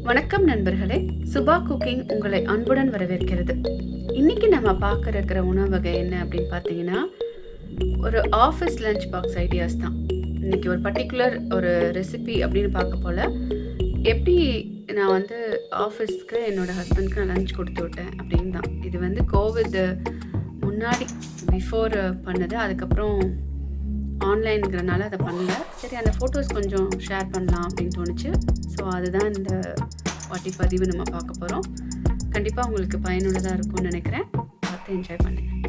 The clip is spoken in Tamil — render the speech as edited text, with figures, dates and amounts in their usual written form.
வணக்கம் நண்பர்களே, சுபா குக்கிங் உங்களை அன்புடன் வரவேற்கிறது. இன்னைக்கு நம்ம பார்க்க இருக்கிற உணவு வகை என்ன அப்படின்னு பார்த்தீங்கன்னா, ஒரு ஆஃபீஸ் லஞ்ச் பாக்ஸ் ஐடியாஸ் தான். இன்னைக்கு ஒரு பர்ட்டிகுலர் ஒரு ரெசிபி அப்படின்னு பார்க்க போல, எப்படி நான் ஆஃபீஸ்க்கு என்னோட ஹஸ்பண்ட்க்கு நான் லஞ்ச் கொடுத்து விட்டேன் அப்படின்னு தான். இது கோவிட் முன்னாடி பிஃபோர் பண்ணது. அதுக்கப்புறம் ஆன்லைன்ங்கிறனால அதை பண்ணல. சரி, அந்த ஃபோட்டோஸ் கொஞ்சம் ஷேர் பண்ணலாம் அப்படின்னு தோணுச்சு. ஸோ அதுதான் இந்த வாட்டி பதிவு நம்ம பார்க்க போகிறோம். கண்டிப்பாக உங்களுக்கு பயனுள்ளதாக இருக்கும்னு நினைக்கிறேன். பார்த்து என்ஜாய் பண்ணுங்கள்.